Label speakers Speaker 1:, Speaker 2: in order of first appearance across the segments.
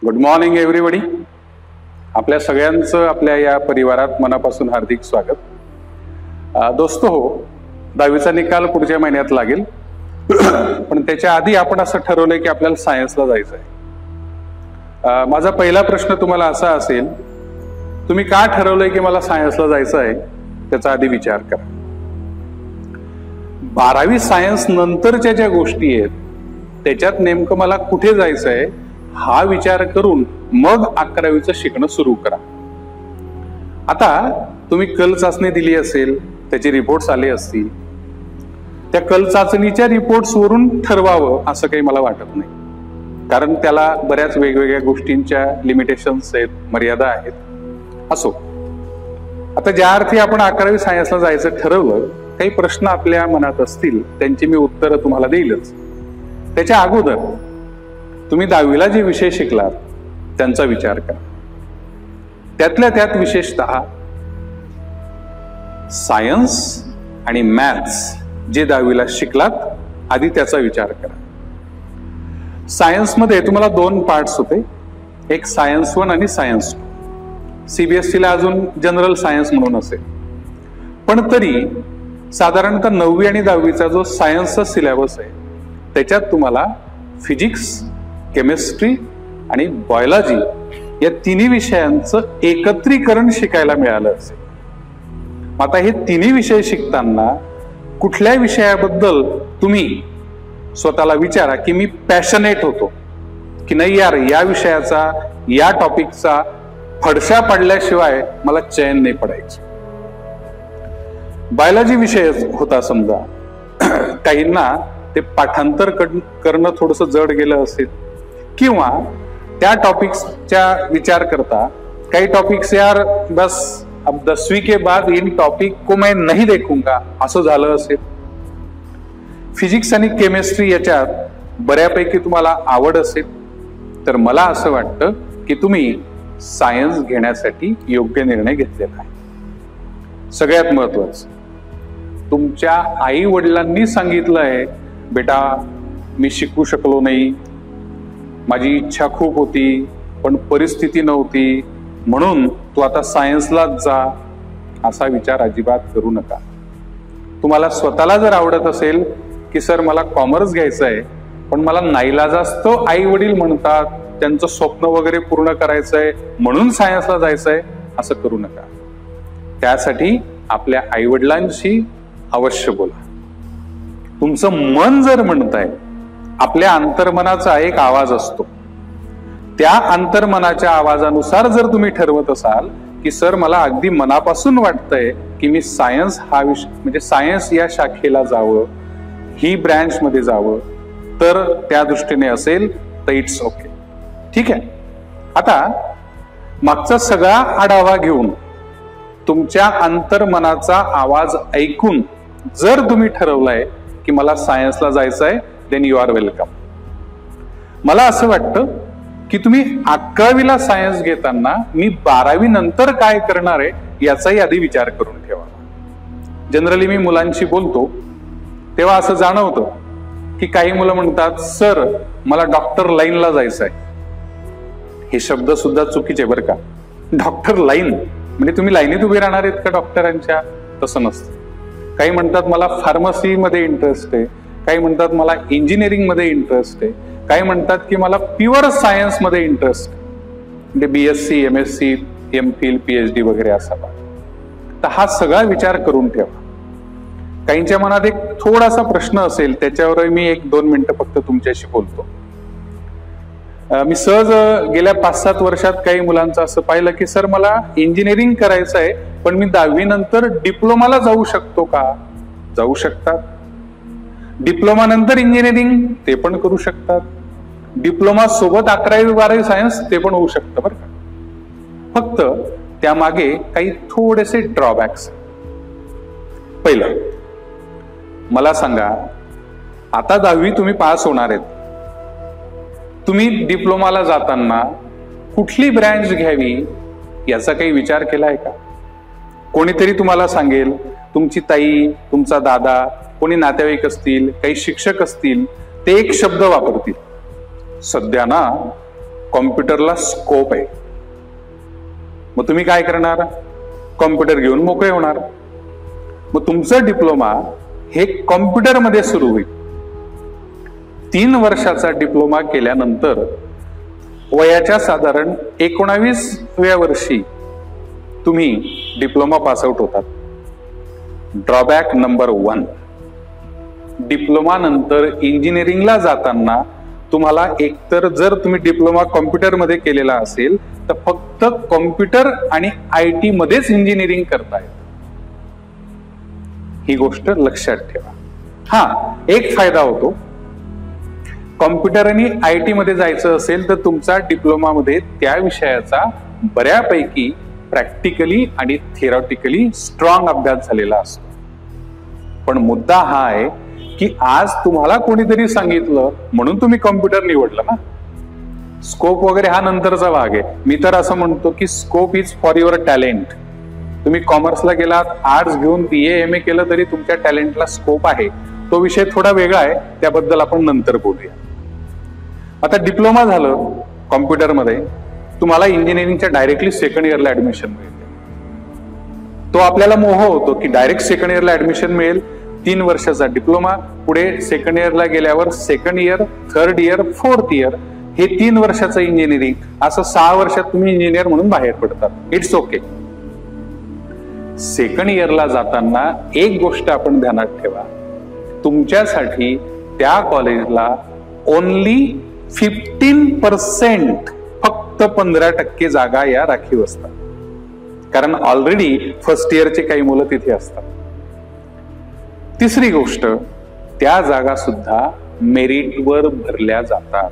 Speaker 1: Good morning everybody. आपल्या सगळ्यांचं आपल्या या परिवारात मनापासून हार्दिक स्वागत. दोस्तो हो, 10वीचा निकाल पुढच्या महिन्यात लागेल, पण त्याच्या आधी आपण असं ठरवलंय की आपल्याला सायन्सला जायचं आहे. माझा पहिला प्रश्न तुम्हाला असा असेल, तुम्ही का ठरवलंय की मला सायन्सला जायचं आहे त्याचा आधी विचार करा. 12वी सायन्स नंतरच्या ज्या गोष्टी आहेत त्याच्यात नेमकं मला कुठे जायचं आहे हा विचार करून मग 11वीचं शिकणं सुरू करा. आता तुम्ही कल चाचणी दिली असेल, त्याचे रिपोर्ट्स आले असतील, त्या कल चाचणीच्या रिपोर्ट्स वरून ठरवावं असं काही मला वाटत नाही, कारण त्याला बऱ्याच वेगवेगळ्या गोष्टींच्या लिमिटेशन्स आहेत, मर्यादा आहेत. असो, आता ज्या अर्थी आपण 11वी सायन्सला जायचं ठरवलं, काही प्रश्न आपल्या मनात असतील, त्यांची मी उत्तरं तुम्हाला देईलच. त्याच्या अगोदर तुम्ही 10वीला जे विषय शिकलात त्यांचा विचार करा. त्यातल्या त्यात विशेषतः सायन्स आणि मॅथ्स जे 10वीला शिकलात आधी त्याचा विचार करा. सायन्समध्ये तुम्हाला 2 पार्ट्स होते, एक सायन्स 1 आणि सायन्स 2. CBSEला अजून जनरल सायन्स म्हणून असेल, पण तरी साधारणतः 9वी आणि 10वीचा जो सायन्सचा सिलेबस आहे त्याच्यात तुम्हाला फिजिक्स, केमिस्ट्री आणि बायोलॉजी या तिन्ही विषयांचं एकत्रीकरण शिकायला मिळालं असेल. आता हे तिन्ही विषय शिकताना कुठल्या विषयाबद्दल तुम्ही स्वतःला विचारा की मी पॅशनेट होतो की नाही यार, या विषयाचा, या टॉपिकचा फडशा पडल्याशिवाय मला चैन नाही पडायचं. बायोलॉजी विषय होता समजा, काहींना ते पाठांतर करणं थोडंसं जड गेलं असेल, किंवा त्या टॉपिक्सच्या विचार करता काही टॉपिक्स यार बस अब 10वीं के बाद इन टॉपिक को मैं नहीं देखूंगा असं झालं असेल. फिजिक्स आणि केमिस्ट्री याच्यात बऱ्यापैकी तुम्हाला आवड असेल, तर मला असं वाटतं की तुम्ही सायन्स घेण्यासाठी योग्य निर्णय घेतलेला आहे. सगळ्यात महत्वाचं, तुमच्या आई वडिलांनी सांगितलंय बेटा मी शिकू शकलो नाही, माझी इच्छा खूप होती पण परिस्थिती नव्हती, म्हणून तू आता सायन्सलाच जा, असा विचार अजिबात करू नका. तुम्हाला स्वतःला जर आवडत असेल की सर मला कॉमर्स घ्यायचं आहे, पण मला नाईलाजास्तव आई वडील म्हणतात, त्यांचं स्वप्न वगैरे पूर्ण करायचंय म्हणून सायन्सला जायचंय, असं करू नका. त्यासाठी आपल्या आई वडिलांशी अवश्य बोला. तुमचं मन जर म्हणतंय, आपल्या अंतर्मनाचा एक आवाज असतो, त्या अंतर्मनाच्या आवाजानुसार जर तुम्ही ठरवत असाल की सर मला अगदी मनापासून वाटतंय की मी सायन्स हा विषय म्हणजे सायन्स या शाखेला जावं, ही ब्रँच मध्ये जावं, तर त्या दृष्टीने असेल तर इट्स ओके, ठीक आहे. आता मागचा सगळा आढावा घेऊन तुमच्या अंतर्मनाचा आवाज ऐकून जर तुम्ही ठरवलंय की मला सायन्सला जायचंय, देन यू आर वेलकम. मला असं वाटतं की तुम्ही 11वीला सायन्स घेताना मी 12वी नंतर काय करणार आहे याचाही आधी विचार करून ठेवा. जनरली मी मुलांशी बोलतो तेव्हा असं जाणवतं की काही मुलं म्हणतात सर मला डॉक्टर लाईनला जायचंय. हे शब्द सुद्धा चुकीचे बरं का. डॉक्टर लाईन म्हणजे तुम्ही लाईनीत उभे राहणार आहेत का डॉक्टरांच्या? तसं नसतं. काही म्हणतात मला फार्मसी मध्ये इंटरेस्ट आहे, काही म्हणतात मला इंजिनिअरिंग मध्ये इंटरेस्ट आहे, काही म्हणतात की मला प्युअर सायन्स मध्ये इंटरेस्ट, म्हणजे BSc, MSc, MPhil, PhD वगैरे असा. तर हा सगळा विचार करून ठेवा. काहींच्या मनात एक थोडासा प्रश्न असेल, त्याच्यावर मी 1-2 मिनिटं फक्त तुमच्याशी बोलतो. मी सहज गेल्या 5-7 वर्षात काही मुलांचं असं पाहिलं की सर मला इंजिनिअरिंग करायचं आहे, पण मी 10वी नंतर डिप्लोमाला जाऊ शकतो का? जाऊ शकतात. डिप्लोमा नंतर इंजिनिअरिंग ते पण करू शकतात. डिप्लोमा सोबत 11वी-12वी सायन्स ते पण होऊ शकतं बरं का. फक्त त्यामागे काही थोडेसे ड्रॉबॅक्स. पहिलं, मला सांगा, आता 10वी तुम्ही पास होणार आहेत, तुम्ही डिप्लोमाला जाताना कुठली ब्रँच घ्यावी याचा काही विचार केलाय का? कोणीतरी तुम्हाला सांगेल, तुमची ताई, तुमचा दादा, कोणी नातेवाईक असतील, काही शिक्षक असतील, ते एक शब्द वापरतील, सध्या ना कॉम्प्युटरला स्कोप आहे. मग तुम्ही काय करणार? कॉम्प्युटर घेऊन मोकळे होणार. मग तुमचं डिप्लोमा हे कॉम्प्युटरमध्ये सुरू होईल. 3 वर्षाचा डिप्लोमा केल्यानंतर वयाच्या साधारण 19व्या वर्षी तुम्ही डिप्लोमा पासआउट होतात. ड्रॉबॅक नंबर 1, डिप्लोमा नंतर इंजिनिअरिंगला जाताना तुम्हाला एकतर जर तुम्ही डिप्लोमा कॉम्प्युटरमध्ये केलेला असेल तर फक्त कॉम्प्युटर आणि IT मध्येच इंजिनिअरिंग करतायत. ही गोष्ट लक्षात ठेवा. हा, एक फायदा होतो, कॉम्प्युटर आणि IT मध्ये जायचं असेल तर तुमचा डिप्लोमामध्ये त्या विषयाचा बऱ्यापैकी प्रॅक्टिकली आणि थिअरॉटिकली स्ट्रॉंग अभ्यास झालेला असतो. पण मुद्दा हा आहे की आज तुम्हाला कोणीतरी सांगितलं म्हणून तुम्ही कॉम्प्युटर निवडलं ना. स्कोप वगैरे हा नंतरचा भाग आहे. मी तर असं म्हणतो की scope is for your talent. तुम्ही कॉमर्सला गेलात, आर्ट्स घेऊन BA MA केलं तरी तुमच्या टॅलेंटला स्कोप आहे. तो विषय थोडा वेगळा आहे, त्याबद्दल आपण नंतर बोलूया. आता डिप्लोमा झालं कॉम्प्युटरमध्ये, तुम्हाला इंजिनिअरिंगच्या डायरेक्टली सेकंड इयरला ऍडमिशन मिळते. तो आपल्याला मोह होतो की डायरेक्ट सेकंड इयरला ऍडमिशन मिळेल. 3 वर्षाचा डिप्लोमा, पुढे सेकंड इयरला गेल्यावर second year, third year, fourth year, हे 3 वर्षाचं इंजिनिअरिंग, असं 6 वर्षात तुम्ही इंजिनियर म्हणून बाहेर पडतात. It's okay. सेकंड इयरला जाताना एक गोष्ट आपण ध्यानात ठेवा, तुमच्यासाठी त्या कॉलेजला ओनली 15%, फक्त 15% जागा या राखीव असतात. कारण ऑलरेडी फर्स्ट इयरचे काही मुलं तिथे असतात. तिसरी गोष्ट, त्या जागा सुद्धा मेरिटवर भरल्या जातात.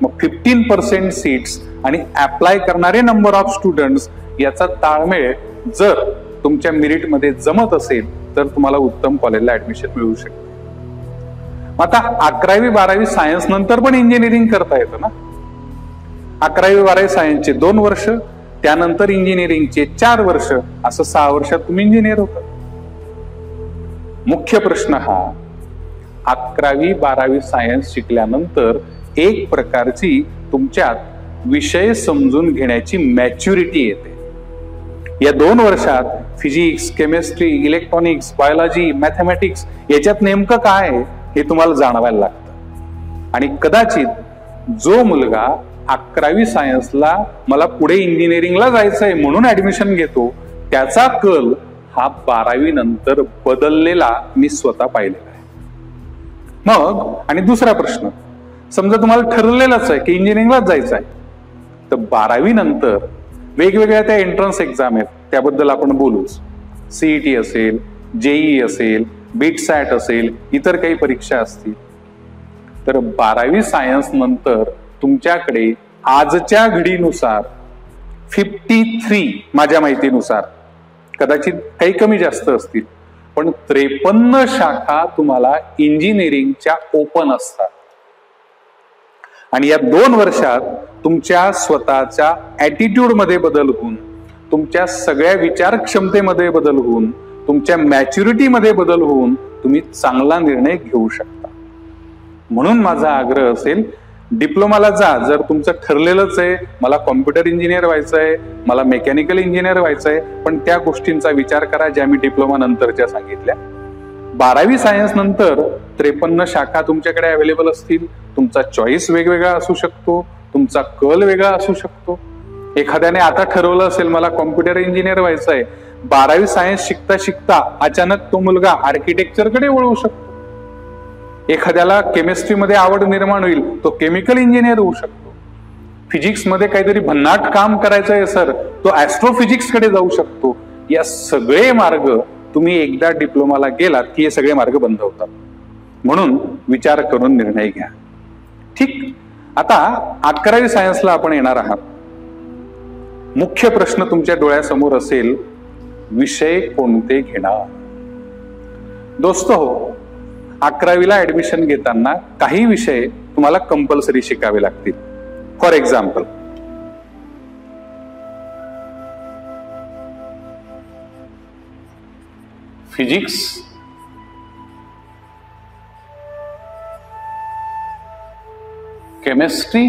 Speaker 1: मग 15% सीट्स आणि अप्लाय करणारे नंबर ऑफ स्टुडंट्स याचा ताळमेळ जर तुमच्या मेरिटमध्ये जमत असेल तर तुम्हाला उत्तम कॉलेजला ऍडमिशन मिळू शकते. आता 11वी 12वी सायन्स नंतर पण इंजिनिअरिंग करता येतं ना. 11वी 12वी सायन्सचे 2 वर्ष, त्यानंतर इंजिनिअरिंगचे 4 वर्ष, असं 6 वर्षात तुम्ही इंजिनियर होता. मुख्य प्रश्न हा, 11वी 12वी सायन्स शिकल्यानंतर एक प्रकारची तुमच्यात विषय समजून घेण्याची मॅच्युरिटी येते. या 2 वर्षात physics, chemistry, electronics, biology, mathematics याच्यात नेमकं काय आहे हे तुम्हाला जाणवायला लागतं. आणि कदाचित जो मुलगा 11वी सायन्सला मला पुढे इंजिनिअरिंगला जायचंय म्हणून ऍडमिशन घेतो, त्याचा कल हा 12वी नंतर बदललेला मी स्वतः पाहिलेला आहे. मग आणि दुसरा प्रश्न, समजा तुम्हाला ठरलेलंच आहे की इंजिनिअरिंगलाच जायचं आहे, तर 12वी नंतर वेगवेगळ्या त्या एंट्रन्स एक्झाम आहेत, त्याबद्दल आपण बोलूच. CET असेल, JEE असेल, BITSAT असेल, इतर काही परीक्षा असतील. तर 12वी सायन्स नंतर तुमच्याकडे आजच्या घडीनुसार 53, माझ्या माहितीनुसार कदाचित काही कमी जास्त असतील, पण 53 शाखा तुम्हाला इंजिनिअरिंगच्या ओपन असतात. आणि या 2 वर्षात तुमच्या स्वतःच्या ऍटिट्यूड मध्ये बदल होऊन, तुमच्या सगळ्या विचार क्षमतेमध्ये बदल होऊन, तुमच्या मॅच्युरिटी मध्ये बदल होऊन तुम्ही चांगला निर्णय घेऊ शकता. म्हणून माझा आग्रह असेल, डिप्लोमाला जा जर तुमचं ठरलेलंच आहे मला कॉम्प्युटर इंजिनियर व्हायचंय, मला मेकॅनिकल इंजिनियर व्हायचंय, पण त्या गोष्टींचा विचार करा ज्या मी डिप्लोमा नंतरच्या सांगितल्या. 12वी सायन्स नंतर 53 शाखा तुमच्याकडे अवेलेबल असतील. तुमचा चॉईस वेगवेगळा असू शकतो, तुमचा कल वेगळा असू शकतो. एखाद्याने आता ठरवलं असेल मला कॉम्प्युटर इंजिनियर व्हायचंय, 12वी सायन्स शिकता शिकता अचानक तो मुलगा आर्किटेक्चरकडे वळू शकतो. एखाद्याला केमिस्ट्रीमध्ये आवड निर्माण होईल, तो केमिकल इंजिनियर होऊ शकतो. फिजिक्समध्ये काहीतरी भन्नाट काम करायचं आहे सर, तो ऍस्ट्रोफिजिक्स कडे जाऊ शकतो. या सगळे मार्ग तुम्ही एकदा डिप्लोमाला गेलात की हे सगळे मार्ग बंद होतात. म्हणून विचार करून निर्णय घ्या. ठीक, आता 11वी सायन्सला आपण येणार आहात. मुख्य प्रश्न तुमच्या डोळ्यासमोर असेल, विषय कोणते घेणार? दोस्तो हो, 11वीला ऍडमिशन घेताना काही विषय तुम्हाला कंपल्सरी शिकावे लागतील. For example, physics, chemistry,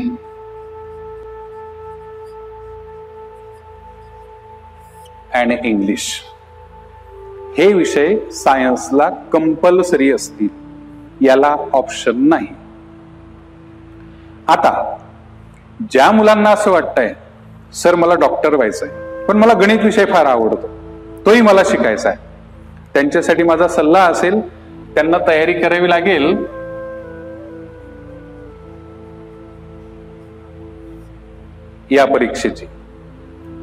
Speaker 1: and English हे विषय सायन्सला कंपल्सरी असतील, याला ऑप्शन नाही. आता ज्या मुलांना असं वाटतंय सर मला डॉक्टर व्हायचंय पण मला गणित विषय फार आवडतो, तोही मला शिकायचा आहे, त्यांच्यासाठी माझा सल्ला असेल त्यांना तयारी करावी लागेल या परीक्षेची.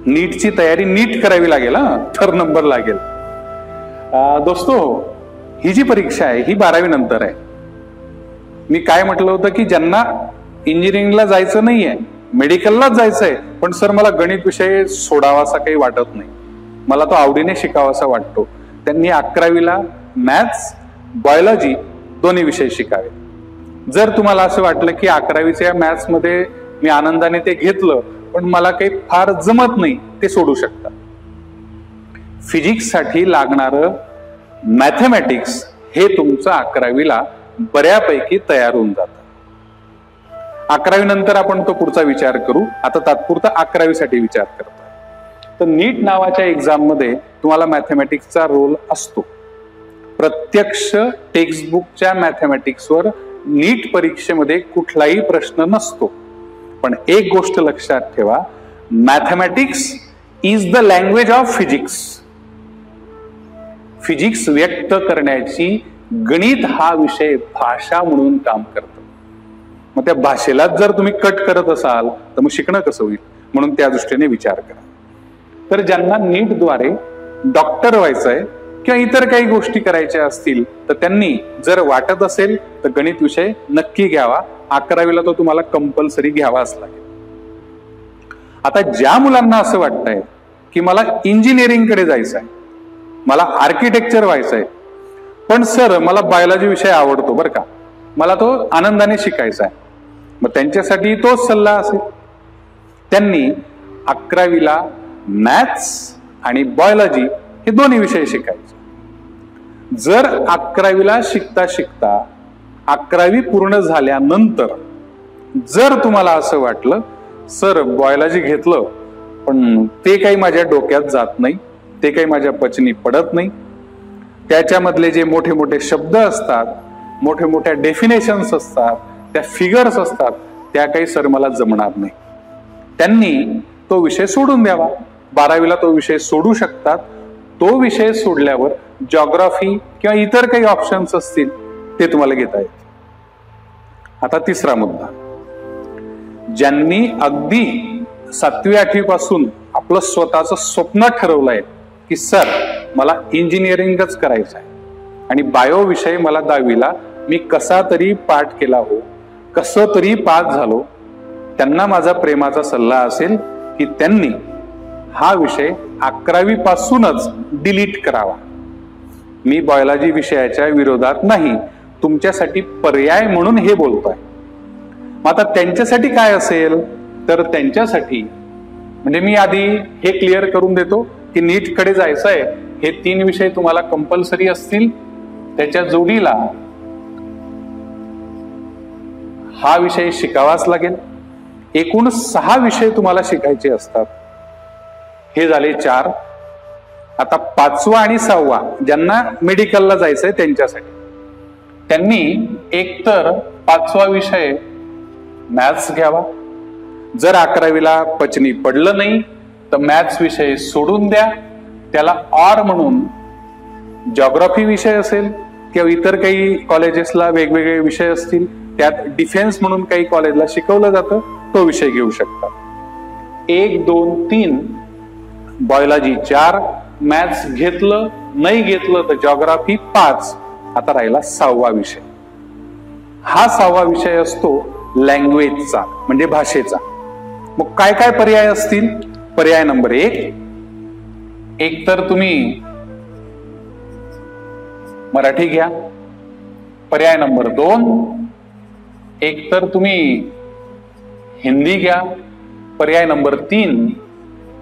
Speaker 1: नीटची तयारी नीट करावी लागेल, तर नंबर लागेल. दोस्तो, ही जी परीक्षा आहे ही 12वी नंतर आहे. मी काय म्हटलं होतं की ज्यांना इंजिनिअरिंगला जायचं नाहीये, मेडिकललाच जायचंय, पण सर मला गणित विषय सोडावासा काही वाटत नाही, मला तो आवडीने शिकावासा वाटतो, त्यांनी 11वीला मॅथ्स बायोलॉजी दोन्ही विषय शिकावे. जर तुम्हाला असं वाटलं की 11वीच्या मॅथ्स मध्ये मी आनंदाने ते घेतलं पण मला काही फार जमत नाही, ते सोडू शकता. फिजिक्स साठी लागणारं मॅथमॅटिक्स हे तुमचं 11वीला बऱ्यापैकी तयार होऊन जातं. 11वी नंतर आपण तो पुढचा विचार करू, आता तात्पुरता 11वी साठी विचार करतोय. तर नीट नावाच्या एक्झाम मध्ये तुम्हाला मॅथमॅटिक्सचा रोल असतो. प्रत्यक्ष टेक्स्टबुकच्या मॅथमॅटिक्सवर नीट परीक्षेमध्ये कुठलाही प्रश्न नसतो. पण एक गोष्ट लक्षात ठेवा, mathematics is the language of physics. Physics व्यक्त करण्याची गणित हा विषय भाषा म्हणून काम करतो. मग त्या भाषेलाच जर तुम्ही कट करत असाल तर मग शिकणं कसं होईल, म्हणून त्या दृष्टीने विचार करा. तर ज्यांना नीटद्वारे डॉक्टर व्हायचंय किंवा इतर काही गोष्टी करायच्या असतील तर त्यांनी जर वाटत असेल तर गणित विषय नक्की घ्यावा. 11वीला तो तुम्हाला कंपल्सरी घ्यावाच लागेल. आता ज्या मुलांना असं वाटतंय की मला इंजिनिअरिंग कडे जायचंय, मला आर्किटेक्चर व्हायचंय, पण सर मला बायोलॉजी विषय आवडतो बरं का, मला तो आनंदाने शिकायचा आहे, मग त्यांच्यासाठी तोच सल्ला असेल. त्यांनी 11वीला मॅथ्स आणि बायोलॉजी हे दोन्ही विषय शिकायचे. जर 11वीला शिकता शिकता 11वी पूर्ण झाल्यानंतर जर तुम्हाला असं वाटलं सर बायोलॉजी घेतलं पण ते काही माझ्या डोक्यात जात नाही, ते काही माझ्या पचनी पडत नाही, त्याच्यामधले जे मोठे मोठे शब्द असतात, मोठे मोठ्या डेफिनेशन्स असतात, त्या फिगर्स असतात, त्या काही सर मला जमणार नाही, त्यांनी तो विषय सोडून द्यावा. 12वीला तो विषय सोडू शकतात. तो विषय सोडल्यावर जॉग्राफी किंवा इतर काही ऑप्शन्स असतील ते तुम्हाला घेता येईल. आता तिसरा मुद्दा, ज्यांनी अगदी 7वी 8वी पासून आपलं स्वतःचं स्वप्न ठरवलंय की सर मला इंजिनिअरिंगच करायचं आहे आणि बायो विषय मला 10वीला मी कसा तरी पाठ केला हो, कसं तरी पास झालो, त्यांना माझा प्रेमाचा सल्ला असेल की त्यांनी हा विषय 11वी पासूनच डिलीट करावा. मी बायोलॉजी विषयाच्या विरोधात नाही, तुमच्यासाठी पर्याय म्हणून हे बोलतोय. मग आता त्यांच्यासाठी काय असेल तर त्यांच्यासाठी म्हणजे मी आधी हे क्लिअर करून देतो की नीट कडे जायचंय, हे 3 विषय तुम्हाला कंपल्सरी असतील, त्याच्या जोडीला हा विषय शिकावाच लागेल. एकूण 6 विषय तुम्हाला शिकायचे असतात. हे झाले 4. आता 5वा आणि 6वा ज्यांना मेडिकलला जायचंय त्यांच्यासाठी, त्यांनी एकतर 5वा विषय मॅथ्स घ्यावा. जर 11वीला पचनी पडलं नाही तर मॅथ्स विषय सोडून द्या, त्याला ऑर म्हणून जॉग्राफी विषय असेल किंवा इतर काही कॉलेजेसला वेगवेगळे विषय असतील, त्यात डिफेन्स म्हणून काही कॉलेजला शिकवलं जातं, तो विषय घेऊ शकता. 1, 2, 3 बायोलॉजी 4, मॅथ्स घेतलं नाही घेतलं तर जॉग्राफी 5. आता राहिला 6वा विषय. हा 6वा विषय असतो लँग्वेजचा म्हणजे भाषेचा. मग काय काय पर्याय असतील? पर्याय नंबर 1, एक तर तुम्ही मराठी घ्या. पर्याय नंबर 2, एक तर तुम्ही हिंदी घ्या. पर्याय नंबर 3,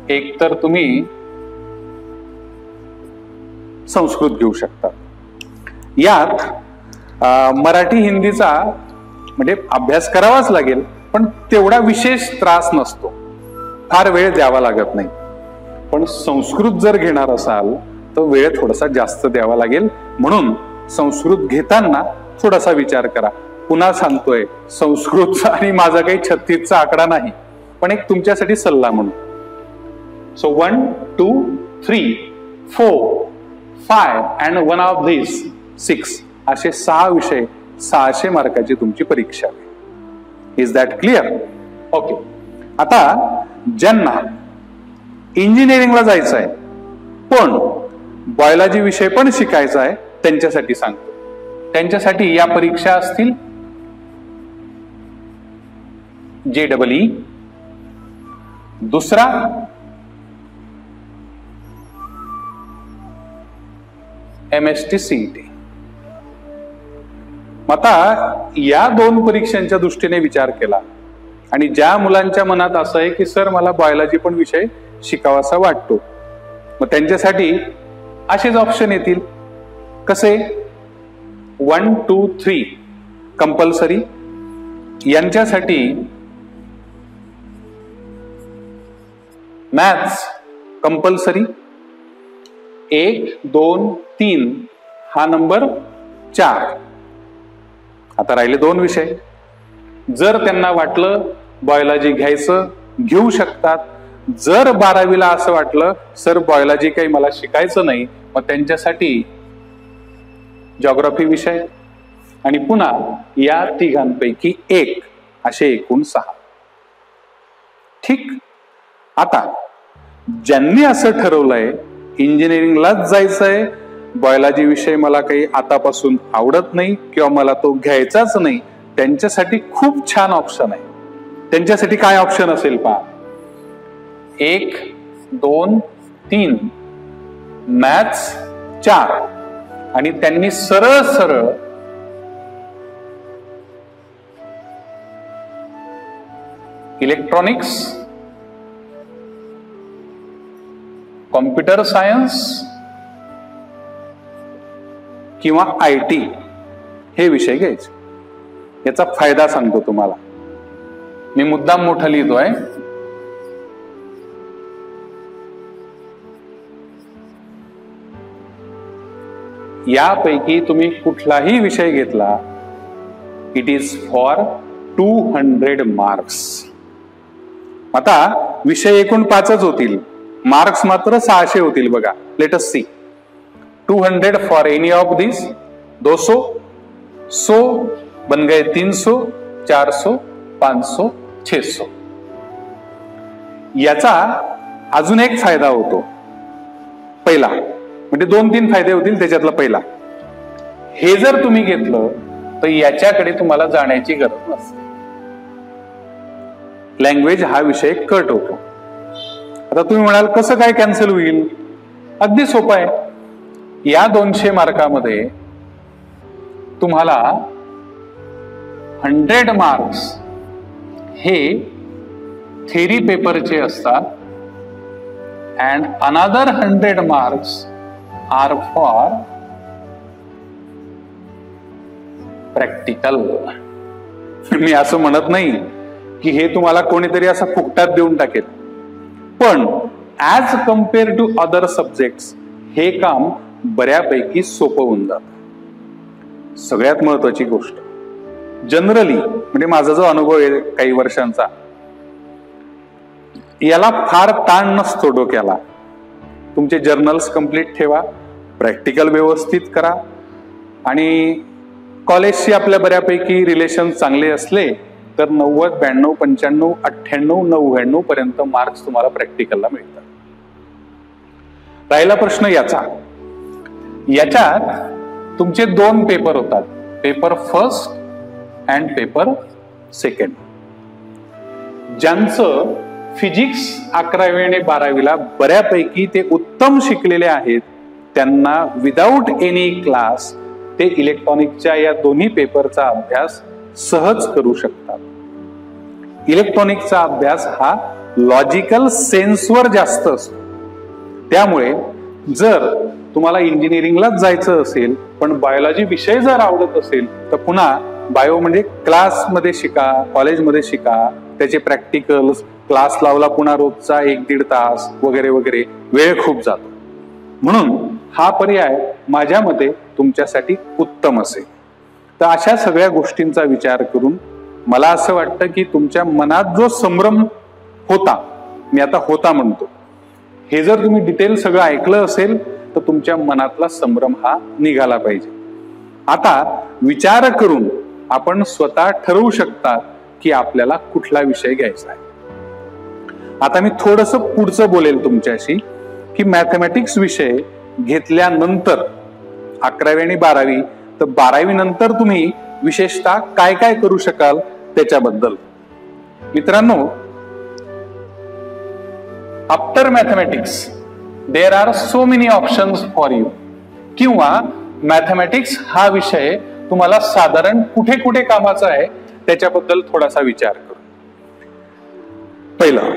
Speaker 1: एक तर तुम्ही संस्कृत घेऊ शकता. यात मराठी हिंदीचा म्हणजे अभ्यास करावाच लागेल, पण तेवढा विशेष त्रास नसतो, फार वेळ द्यावा लागत नाही. पण संस्कृत जर घेणार असाल तर वेळ थोडासा जास्त द्यावा लागेल. म्हणून संस्कृत घेताना थोडासा विचार करा. पुन्हा सांगतोय, संस्कृतचा आणि माझा काही 36चा आकडा नाही, पण एक तुमच्यासाठी सल्ला म्हणून. सो 1, 2, 3, 4, 5 अँड 1 ऑफ दिस 6 असे 6 विषय 600 मार्काची तुमची परीक्षा. Is that clear? ओके. आता ज्यांना इंजिनिअरिंगला जायचं आहे पण बायोलॉजी विषय पण शिकायचा आहे त्यांच्यासाठी सांगतो. त्यांच्यासाठी या परीक्षा असतील JEE, दुसरा MST CET. आता या 2 परीक्षांच्या दृष्टीने विचार केला आणि ज्या मुलांच्या मनात असं आहे की सर मला बायोलॉजी पण विषय शिकावासा वाटतो, मग त्यांच्यासाठी असेच ऑप्शन येतील. कसे? 1, 2, 3 कंपल्सरी. यांच्यासाठी मॅथ्स कंपल्सरी 1, 2, 3 हा नंबर 4. आता राहिले 2 विषय. जर त्यांना वाटलं बायोलॉजी घ्यायचं घेऊ शकतात. जर 12वीला असं वाटलं सर बायोलॉजी काही मला शिकायचं नाही, मग त्यांच्यासाठी जॉग्राफी विषय आणि पुन्हा या तिघांपैकी 1 असे एकूण 6. ठीक. आता ज्यांनी असं ठरवलंय इंजिनिअरिंगलाच जायचंय, बायोलॉजी विषय मला काही आतापासून आवडत नाही किंवा मला तो घ्यायचाच नाही, त्यांच्यासाठी खूप छान ऑप्शन आहे. त्यांच्यासाठी काय ऑप्शन असेल पहा. 1, 2, 3 मॅथ्स 4 आणि त्यांनी सरळ सरळ इलेक्ट्रॉनिक्स, कॉम्प्युटर सायन्स किंवा IT हे विषय घ्यायचे. याचा फायदा सांगतो तुम्हाला. मी मुद्दाम मोठा लिहितोय. यापैकी तुम्ही कुठलाही विषय घेतला, इट इज फॉर 200 मार्क्स. आता विषय एकूण 5च होतील, मार्क्स मात्र 600 होतील. बघा, let us see. 200 for any of this 200, 100 बन गए 300, 400, 500, 600. याचा अजून एक फायदा होतो. पहिला म्हणजे 2-3 फायदे होतील. त्याच्यातला पहिला, हे जर तुम्ही घेतलं तर याच्याकडे तुम्हाला जाण्याची गरज नसते. लँग्वेज हा विषय कट होतो. आता तुम्ही म्हणाल कसं काय कॅन्सल होईल? अगदी सोपं आहे. या 200 मार्कामध्ये तुम्हाला 100 मार्क्स हे थेरी पेपरचे असतात and another 100 marks are for practical. मी असं म्हणत नाही की हे तुम्हाला कोणीतरी असं फुकटात देऊन टाकेल, पण as compare to other subjects हे काम बऱ्यापैकी सोपं होऊन जातं. सगळ्यात महत्वाची गोष्ट, जनरली म्हणजे माझा जो अनुभव आहे काही वर्षांचा, याला फार ताण नसतो डोक्याला. तुमचे जर्नल्स कंप्लीट ठेवा, प्रॅक्टिकल व्यवस्थित करा आणि कॉलेजशी आपल्या बऱ्यापैकी रिलेशन चांगले असले तर 90, 92, 95, 98, 99 पर्यंत मार्क्स तुम्हाला प्रॅक्टिकलला मिळतात. राहिला प्रश्न याच्यात तुमचे 2 पेपर होतात, paper first and paper second. ज्यांचं फिजिक्स 11वी आणि 12वीला बऱ्यापैकी ते उत्तम शिकलेले आहेत त्यांना विदाऊट एनी क्लास ते इलेक्ट्रॉनिकच्या या दोन्ही पेपरचा अभ्यास सहज करू शकतात. इलेक्ट्रॉनिकचा अभ्यास हा लॉजिकल सेन्सवर जास्त असतो. त्यामुळे जर तुम्हाला इंजिनिअरिंगलाच जायचं असेल पण बायोलॉजी विषय जर आवडत असेल तर पुन्हा बायो म्हणजे क्लासमध्ये शिका, कॉलेजमध्ये शिका, त्याचे प्रॅक्टिकल्स क्लास लावला पुन्हा रोजचा 1-1.5 तास वगैरे वगैरे वेळ खूप जातो. म्हणून हा पर्याय माझ्या मते तुमच्यासाठी उत्तम असेल. तर अशा सगळ्या गोष्टींचा विचार करून मला असं वाटतं की तुमच्या मनात जो संभ्रम होता, मी आता होता म्हणतो, हे जर तुम्ही डिटेल सगळं ऐकलं असेल तर तुमच्या मनातला संभ्रम हा निघाला पाहिजे. आता विचार करून आपण स्वतः ठरवू शकता की आपल्याला कुठला विषय घ्यायचा आहे. आता मी थोडंसं पुढचं बोलेल तुमच्याशी की मॅथमॅटिक्स विषय घेतल्यानंतर 11वी आणि 12वी, तर 12वी नंतर तुम्ही विशेषतः काय काय करू शकाल त्याच्याबद्दल. मित्रांनो, after mathematics there are so many options for you. किंवा मॅथमॅटिक्स हा विषय तुम्हाला साधारण कुठे कुठे कामाचा आहे त्याच्याबद्दल थोडासा विचार करू. पहिलं,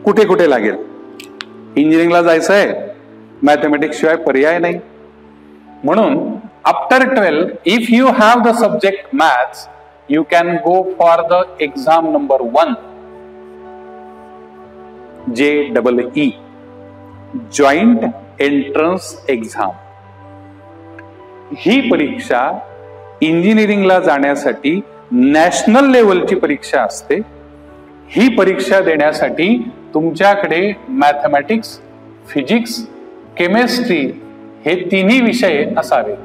Speaker 1: कुठे कुठे लागेल? इंजिनिअरिंगला जायचं आहे, मॅथमॅटिक्स शिवाय पर्याय नाही. म्हणून after 12 if you have the subject maths you can go for the exam number 1, JEE, Joint Entrance Exam. ही परीक्षा इंजिनिअरिंगला जाण्यासाठी नॅशनल लेवलची परीक्षा असते. ही परीक्षा देण्यासाठी तुमच्याकडे मॅथमॅटिक्स, फिजिक्स, केमिस्ट्री हे तिन्ही विषय असावे.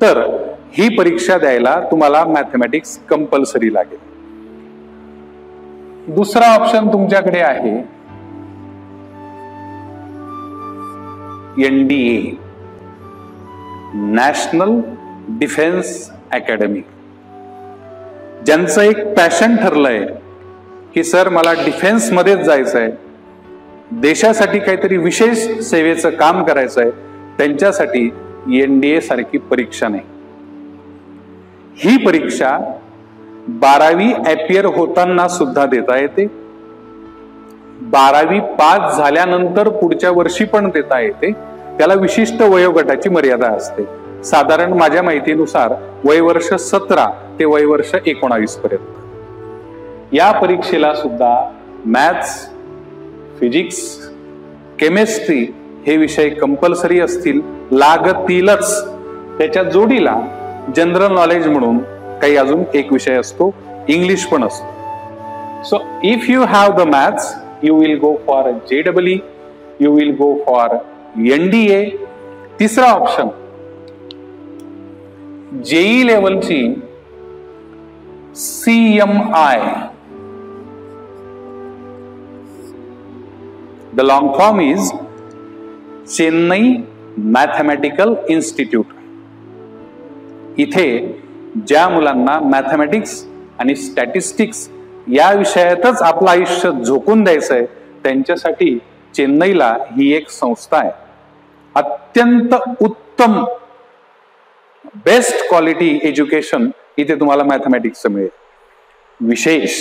Speaker 1: तर ही परीक्षा द्यायला तुम्हाला मॅथमॅटिक्स कंपल्सरी लागेल. दुसरा ऑप्शन तुमच्याकडे आहे NDA, नॅशनल डिफेन्स अकॅडमी. ज्यांचं एक पॅशन ठरलंय की सर मला डिफेन्स मध्येच जायचं आहे, देशासाठी काहीतरी विशेष सेवेचं काम करायचं आहे, त्यांच्यासाठी NDA सारखी परीक्षा नाही. ही परीक्षा 12वी अपियर होताना सुद्धा देता येते, 12वी पास झाल्यानंतर पुढच्या वर्षी पण देता येते. त्याला विशिष्ट वयोगटाची मर्यादा असते. साधारण माझ्या माहितीनुसार वयवर्ष 17 ते वयवर्ष 19 पर्यंत. या परीक्षेला सुद्धा मॅथ्स, फिजिक्स, केमिस्ट्री हे विषय कंपल्सरी असतील, लागतीलच. त्याच्या जोडीला जनरल नॉलेज म्हणून काही अजून एक विषय असतो, इंग्लिश पण असतो. So if you have the maths you will go for JEE, you will go for NDA. तिसरा option JEE लेवलची CMI, the long form is Chennai mathematical institute. इथे ज्या मुलांना मॅथमॅटिक्स आणि स्टॅटिस्टिक्स या विषयातच आपलं आयुष्य झोकून द्यायचंय त्यांच्यासाठी चेन्नईला ही एक संस्था आहे. अत्यंत उत्तम बेस्ट क्वालिटी एज्युकेशन इथे तुम्हाला मॅथमॅटिक्सचं मिळेल. विशेष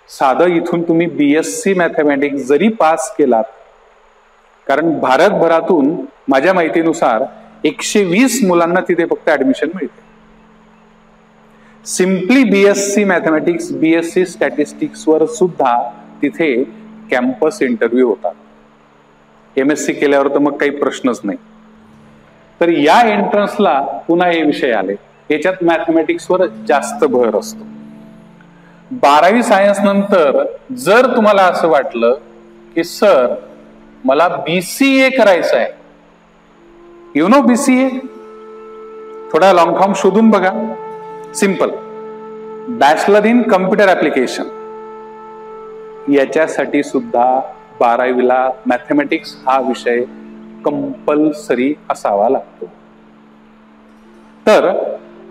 Speaker 1: साधं इथून तुम्ही BSc मॅथमॅटिक्स जरी पास केलात, कारण भारतभरातून माझ्या माहितीनुसार 120 मुलांना तिथे फक्त ऍडमिशन मिळते. Simply BSc mathematics, BSc statistics वर सुद्धा तिथे कॅम्पस इंटरव्ह्यू होतात. MSc केल्यावर तर मग काही प्रश्नच नाही. तर या एंट्रन्सला पुन्हा हे विषय आले, याच्यात मॅथमॅटिक्सवर जास्त भर असतो. 12वी सायन्स नंतर जर तुम्हाला असं वाटलं की सर मला BCA करायचं आहे, यु नो BCA, थोडा लॉंग फॉर्म शोधून बघा. Simple, bachelor in computer application. याच्यासाठी सुद्धा 12वीला मॅथमॅटिक्स हा विषय कंपल्सरी असावा लागतो. तर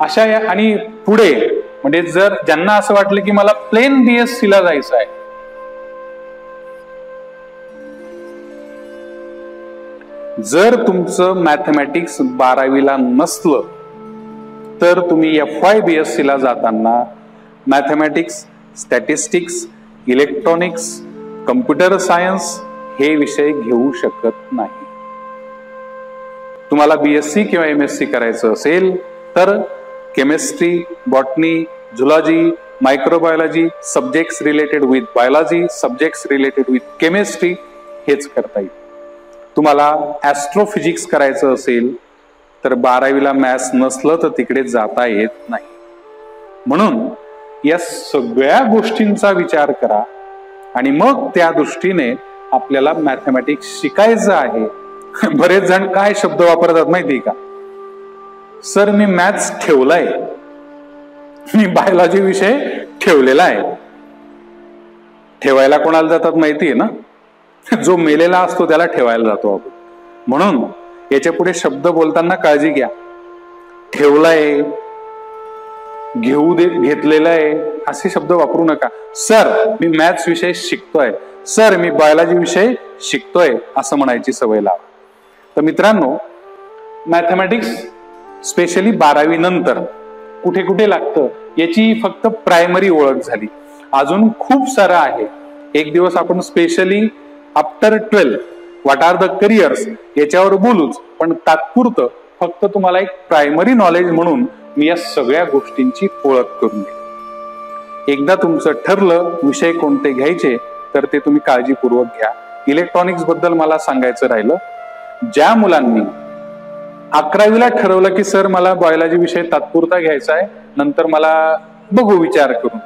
Speaker 1: अशा आणि पुढे म्हणजे जर ज्यांना असं वाटलं की मला प्लेन BSc ला जायचं आहे, जर तुमचं मॅथमॅटिक्स 12वीला नसलं तर तुम्ही FY BSc ला जाताना mathematics, statistics, electronics, computer science हे विषय घेऊ शकत नाही. तुम्हाला BSc किंवा MSc करायचं असेल तर chemistry, botany, zoology, microbiology, subjects related with biology, subjects related with chemistry हेच करता येईल. तुम्हाला ऍस्ट्रोफिजिक्स करायचं असेल तर 12वीला मॅथ्स नसलं तर तिकडे जाता येत नाही. म्हणून या सगळ्या गोष्टींचा विचार करा आणि मग त्या दृष्टीने आपल्याला मॅथमॅटिक्स शिकायचं आहे. बरेच जण काय शब्द वापरतात माहिती का? सर मी मॅथ्स ठेवलाय, मी बायोलॉजी विषय ठेवलेला आहे. ठेवायला कोणाला जातात माहितीये ना? जो मेलेला असतो त्याला ठेवायला जातो आपण. म्हणून याच्या पुढे शब्द बोलताना काळजी घ्या. ठेवलाय, घेतलेला आहे असे शब्द वापरू नका. सर मी मॅथ्स विषय शिकतोय, सर मी बायोलॉजी विषय शिकतोय असं म्हणायची सवय लावा. तर मित्रांनो, मॅथमॅटिक्स स्पेशली 12वी नंतर कुठे कुठे लागतं याची फक्त प्रायमरी ओळख झाली. अजून खूप सारं आहे. एक दिवस आपण specially after 12 what are the careers याच्यावर बोलूच. पण तात्पुरतं फक्त तुम्हाला एक प्रायमरी नॉलेज म्हणून मी या सगळ्या गोष्टींची ओळख करून दिली. एकदा तुमचं ठरलं विषय कोणते घ्यायचे तर ते तुम्ही काळजीपूर्वक घ्या. इलेक्ट्रॉनिक्स बद्दल मला सांगायचं राहिलं, ज्या मुलांनी 11वीला ठरवलं की सर मला बायोलॉजी विषय तात्पुरता घ्यायचा आहे, नंतर मला बघू विचार करून,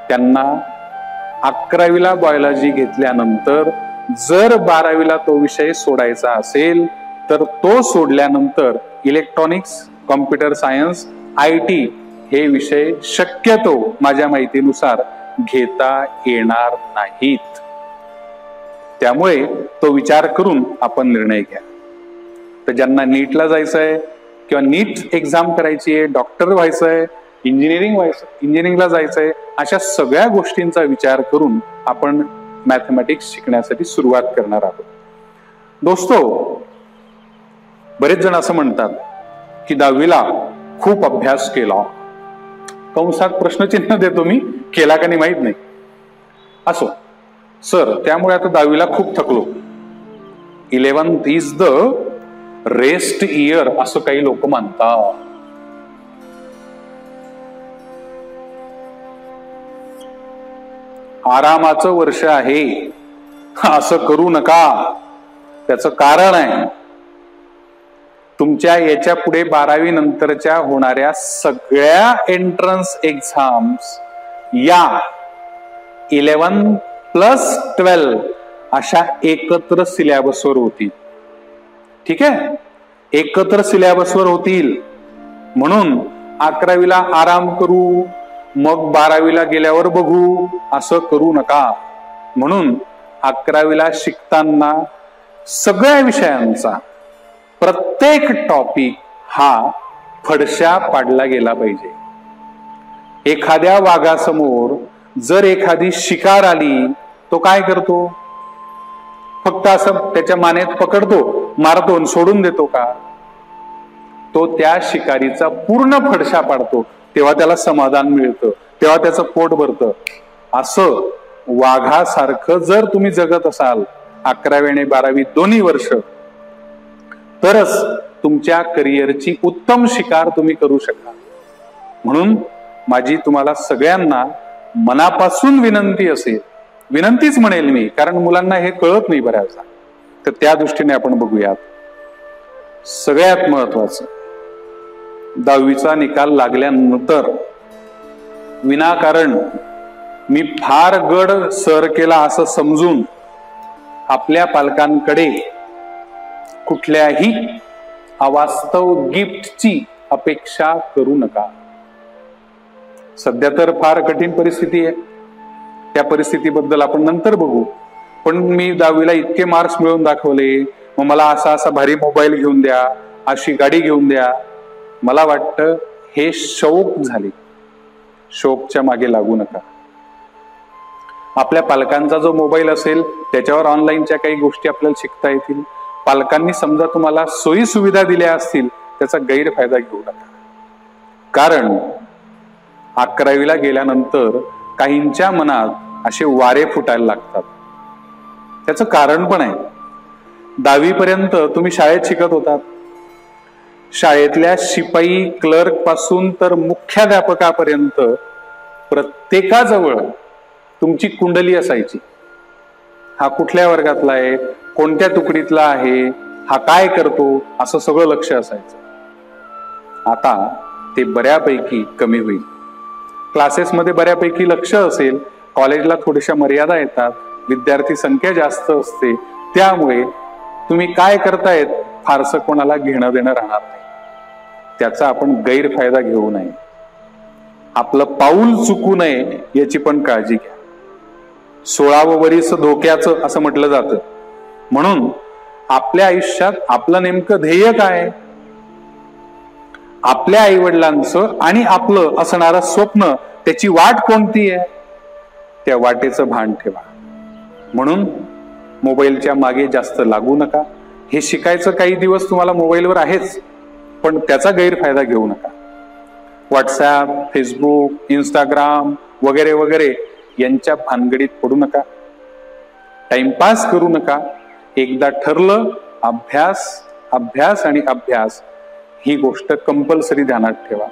Speaker 1: त्यांना 11वीला बायोलॉजी घेतल्यानंतर जर 12वीला तो विषय सोडायचा असेल तर तो सोडल्यानंतर इलेक्ट्रॉनिक्स, कॉम्प्युटर सायन्स, IT हे विषय शक्यतो माझ्या माहितीनुसार घेता येणार नाहीत. त्यामुळे तो विचार करून आपण निर्णय घ्या. तर ज्यांना नीटला जायचंय किंवा नीट एक्झाम करायची आहे, डॉक्टर व्हायचंय, इंजिनिअरिंगला जायचंय, अशा सगळ्या गोष्टींचा विचार करून आपण मॅथमॅटिक्स शिकण्यासाठी सुरुवात करणार आहोत. दोस्तो, बरेच जण असं म्हणतात की 10वीला खूप अभ्यास केला. कंसात प्रश्नचिन्ह देतो मी, केला का नाही माहित नाही. असो सर, त्यामुळे आता 10वीला खूप थकलो. 11th is the rest year असं काही लोक मानतात. आरामाचं वर्ष आहे असं करू नका. त्याचं कारण आहे, तुमच्या याच्या पुढे 12वी नंतरच्या होणाऱ्या सगळ्या एंट्रन्स एक्झाम्स या 11+12 अशा एकत्र सिलेबसवर होतील. ठीक आहे, एकत्र सिलेबसवर होतील. म्हणून 11वीला आराम करू, मग 12वीला गेल्यावर बघू असं करू नका. म्हणून 11वीला शिकताना सगळ्या विषयांचा प्रत्येक टॉपिक हा फडशा पाडला गेला पाहिजे. एखाद्या वाघासमोर जर एखादी शिकार आली, तो काय करतो? फक्त असं त्याच्या मानेत पकडतो, मारतो आणि सोडून देतो का? तो त्या शिकारीचा पूर्ण फडशा पाडतो. तेव्हा त्याला समाधान मिळतं, तेव्हा त्याचं पोट भरतं. असं वाघासारखं जर तुम्ही जगत असाल 11वी आणि 12वी दोन्ही वर्ष, तरच तुमच्या करिअरची उत्तम शिकार तुम्ही करू शकाल. म्हणून माझी तुम्हाला सगळ्यांना मनापासून विनंती असेल, विनंतीच म्हणेल मी, कारण मुलांना हे कळत नाही बऱ्याचदा. तर त्या दृष्टीने आपण बघूयात. सगळ्यात महत्वाचं, 10वीचा निकाल लागल्यानंतर विनाकारण मी फार गड सर केला असं समजून आपल्या पालकांकडे कुठल्याही अवास्तव गिफ्टची अपेक्षा करू नका. सध्या तर फार कठीण परिस्थिती आहे, त्या परिस्थितीबद्दल आपण नंतर बघू. पण मी 10वीला इतके मार्क्स मिळवून दाखवले, मग मला असा भारी मोबाईल घेऊन द्या, अशी गाडी घेऊन द्या. मला वाटतं हे शौक झाले. शौकच्या मागे लागू नका. आपल्या पालकांचा जो मोबाईल असेल त्याच्यावर ऑनलाईनच्या काही गोष्टी आपल्याला शिकता येतील. पालकांनी समजा तुम्हाला सोयी सुविधा दिल्या असतील, त्याचा गैरफायदा घेऊ नका. कारण 11वीला गेल्यानंतर काहींच्या मनात असे वारे फुटायला लागतात. त्याचं कारण पण आहे. 10वी पर्यंत तुम्ही शाळेत शिकत होतात, शाळेतल्या शिपाई क्लर्क पासून तर मुख्याध्यापकापर्यंत प्रत्येकाजवळ तुमची कुंडली असायची. हा कुठल्या वर्गातला आहे, कोणत्या तुकडीतला आहे, हा काय करतो, असं सगळं लक्ष असायचं. आता ते बऱ्यापैकी कमी होईल. क्लासेसमध्ये बऱ्यापैकी लक्ष असेल, कॉलेजला थोड्याशा मर्यादा येतात, विद्यार्थी संख्या जास्त असते, त्यामुळे तुम्ही काय करतायत फारसं कोणाला घेणं देणं राहणार नाही. त्याचा आपण गैरफायदा घेऊ नये. आपलं पाऊल चुकू नये याची पण काळजी घ्या. 16वं वरीस धोक्याचं असं म्हटलं जातं. म्हणून आपल्या आयुष्यात आपलं नेमकं ध्येय काय, आपल्या आईवडिलांचं आणि आपलं असणारं स्वप्न, त्याची वाट कोणती आहे, त्या वाटेचं भान ठेवा. म्हणून मोबाईलच्या मागे जास्त लागू नका. हे शिकायचं काही दिवस तुम्हाला मोबाईलवर आहेच, पण त्याचा गैरफायदा घेऊ नका. व्हॉट्सॲप, फेसबुक, इंस्टाग्राम वगैरे वगैरे यांच्या भानगडीत पडू नका. टाइमपास करू नका. एकदा ठरलं, अभ्यास अभ्यास आणि अभ्यास ही गोष्ट कंपल्सरी ध्यानात ठेवा.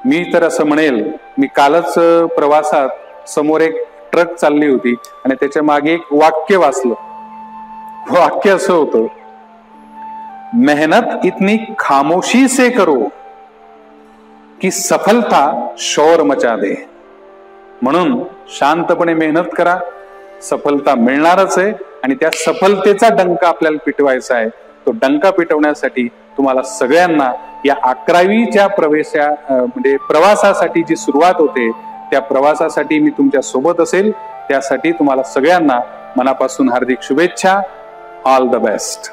Speaker 1: मी तर असं म्हणेल, मी कालच प्रवासात समोर एक ट्रक चालली होती आणि त्याच्या मागे एक वाक्य वाचलं. वाक्य असं होतं, मेहनत इतनी खामोशी से करो की सफलता शोर मचा दे. म्हणून शांतपणे मेहनत करा, सफलता मिळणारच आहे. आणि त्या सफलतेचा डंका आपल्याला पिटवायचा आहे. तो डंका पिटवण्यासाठी तुम्हाला सगळ्यांना या 11वीच्या म्हणजे प्रवासासाठी जी सुरुवात होते, त्या प्रवासासाठी मी तुमच्या सोबत असेल. त्यासाठी तुम्हाला सगळ्यांना मनापासून हार्दिक शुभेच्छा. All the best.